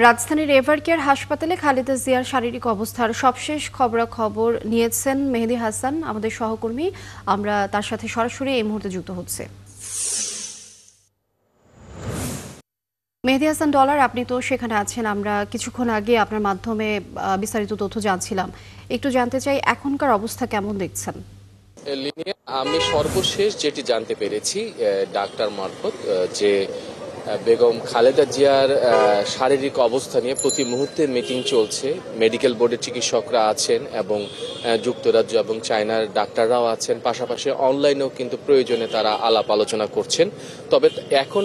রাজধানীর এভারকেয়ার হাসপাতালে খালেদা জিয়ার শারীরিক অবস্থার সবশেষ খবরাখবর নিয়েছেন মেহেদী হাসান, আমাদের সহকর্মী। আমরা তার সাথে সরাসরি এই মুহূর্তে যুক্ত হচ্ছে। মেহেদী হাসান ডলার, আপনি তো সেখানে আছেন। আমরা কিছুক্ষণ আগে আপনার মাধ্যমে বিস্তারিত তথ্য জানছিলাম। একটু জানতে চাই এখনকার অবস্থা কেমন দেখছেন? আমি সর্বশেষ যেটি জানতে পেরেছি ডাক্তার মারফত যে বেগম খালেদা জিয়ার শারীরিক অবস্থা নিয়ে প্রতি মুহূর্তে মিটিং চলছে। মেডিকেল বোর্ডের চিকিৎসকরা আছেন এবং যুক্তরাজ্য এবং চায়নার ডাক্তাররাও আছেন, পাশাপাশি অনলাইনেও কিন্তু প্রয়োজনে তারা আলাপ আলোচনা করছেন। তবে এখন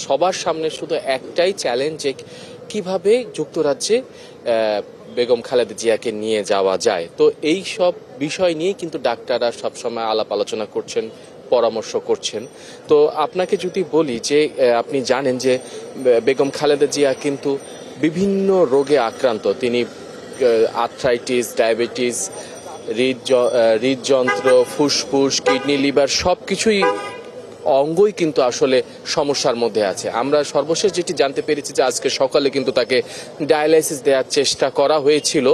সবার সামনে শুধু একটাই চ্যালেঞ্জ, যে কিভাবে যুক্তরাজ্যে বেগম খালেদা জিয়াকে নিয়ে যাওয়া যায়। তো এই সব বিষয় নিয়ে কিন্তু ডাক্তাররা সবসময় আলাপ আলোচনা করছেন, পরামর্শ করছেন। তো আপনাকে যদি বলি যে আপনি জানেন যে বেগম খালেদা জিয়া কিন্তু বিভিন্ন রোগে আক্রান্ত। তিনি আর্থ্রাইটিস, ডায়াবেটিস, হৃদযন্ত্র, ফুসফুস, কিডনি, লিভার সবকিছুই অঙ্গই কিন্তু আসলে সমস্যার মধ্যে আছে। আমরা সর্বশেষ যেটি জানতে পেরেছি যে আজকে সকালে কিন্তু তাকে ডায়ালাইসিস দেওয়ার চেষ্টা করা হয়েছিল,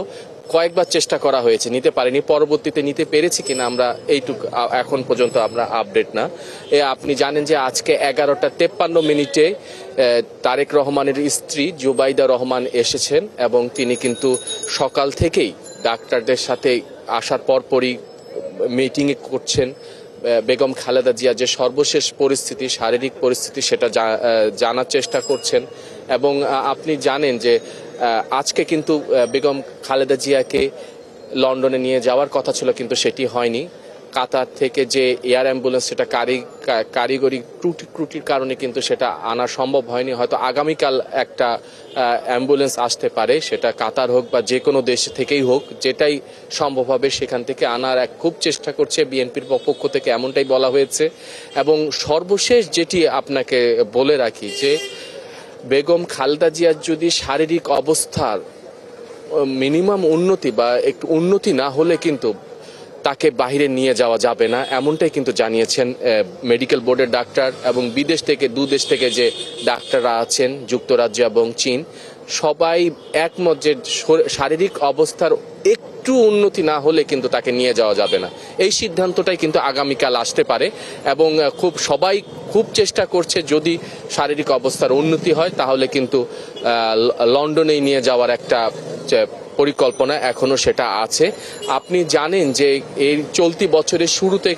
কয়েকবার চেষ্টা করা হয়েছে, নিতে পারেনি। পরবর্তীতে নিতে পেরেছি কিনা আমরা এইটুকু এখন পর্যন্ত আমরা আপডেট না। আপনি জানেন যে আজকে 11:53 তারেক রহমানের স্ত্রী জুবাইদা রহমান এসেছেন এবং তিনি কিন্তু সকাল থেকেই ডাক্তারদের সাথে আসার পরপরই মিটিং করছেন। বেগম খালেদা জিয়া যে সর্বশেষ পরিস্থিতি, শারীরিক পরিস্থিতি, সেটা জানার চেষ্টা করছেন। এবং আপনি জানেন যে আজকে কিন্তু বেগম খালেদা জিয়াকে লন্ডনে নিয়ে যাওয়ার কথা ছিল, কিন্তু সেটি হয়নি। কাতার থেকে যে এয়ার অ্যাম্বুলেন্স, সেটা কারিগরি ত্রুটির কারণে কিন্তু সেটা আনা সম্ভব হয়নি। হয়তো আগামীকাল একটা অ্যাম্বুলেন্স আসতে পারে, সেটা কাতার হোক বা যে কোনো দেশ থেকেই হোক, যেটাই সম্ভব হবে সেখান থেকে আনার খুব চেষ্টা করছে বিএনপির পক্ষ থেকে, এমনটাই বলা হয়েছে। এবং সর্বশেষ যেটি আপনাকে বলে রাখি যে বেগম খালেদা জিয়ার যদি শারীরিক অবস্থার মিনিমাম উন্নতি বা একটু উন্নতি না হলে কিন্তু তাকে বাইরে নিয়ে যাওয়া যাবে না, এমনটাই কিন্তু জানিয়েছেন মেডিকেল বোর্ডের ডাক্তার। এবং বিদেশ থেকে, দুদেশ থেকে যে ডাক্তাররা আছেন, যুক্তরাজ্য এবং চীন, সবাই একমত যে শারীরিক অবস্থার একটু উন্নতি না হলে কিন্তু তাকে নিয়ে যাওয়া যাবে না। এই সিদ্ধান্তটাই কিন্তু আগামীকাল আসতে পারে এবং সবাই খুব চেষ্টা করছে, যদি শারীরিক অবস্থার উন্নতি হয় তাহলে কিন্তু লন্ডনেই নিয়ে যাওয়ার একটা পরিকল্পনা এখনো সেটা আছে। আপনি জানেন যে এই চলতি বছরের শুরুতে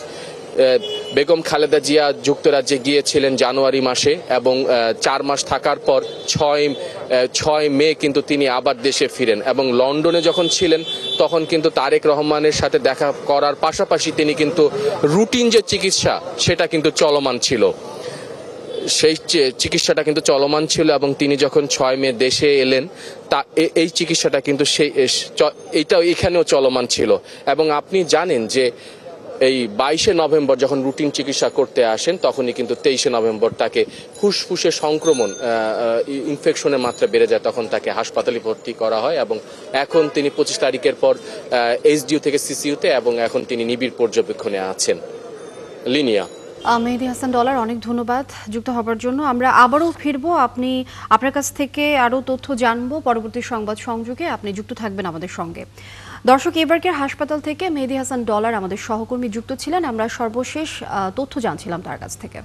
বেগম খালেদা জিয়া যুক্তরাজ্যে গিয়েছিলেন জানুয়ারি মাসে এবং 4 মাস থাকার পর 6 মে কিন্তু তিনি আবার দেশে ফিরেন। এবং লন্ডনে যখন ছিলেন তখন কিন্তু তারেক রহমানের সাথে দেখা করার পাশাপাশি তিনি কিন্তু রুটিন যে চিকিৎসা সেটা কিন্তু চলমান ছিল, সেই চিকিৎসাটা কিন্তু চলমান ছিল। এবং তিনি যখন 6 মে দেশে এলেন, তা এই চিকিৎসাটা কিন্তু এইটাও এখানেও চলমান ছিল। এবং আপনি জানেন যে এই 22 নভেম্বর যখন রুটিন চিকিৎসা করতে আসেন, তখনই কিন্তু 23 নভেম্বর তাকে ফুসফুসে সংক্রমণ, ইনফেকশনের মাত্রা বেড়ে যায়, তখন তাকে হাসপাতালে ভর্তি করা হয়। এবং এখন তিনি 25 তারিখের পর এইচডিইউ থেকে সিসিইউতে, এবং এখন তিনি নিবিড় পর্যবেক্ষণে আছেন। লিনিয়া। মেহেদী হাসান ডলার, অনেক ধন্যবাদ যুক্ত হবার জন্য। আমরা আবারও ফিরবো, আপনার কাছ থেকে আরও তথ্য জানবো পরবর্তী সংবাদ সংযোগে। আপনি যুক্ত থাকবেন আমাদের সঙ্গে। দর্শক, এভারকেয়ার হাসপাতাল থেকে মেহেদী হাসান ডলার আমাদের সহকর্মী যুক্ত ছিলেন। আমরা সর্বশেষ তথ্য জানছিলাম তার কাছ থেকে।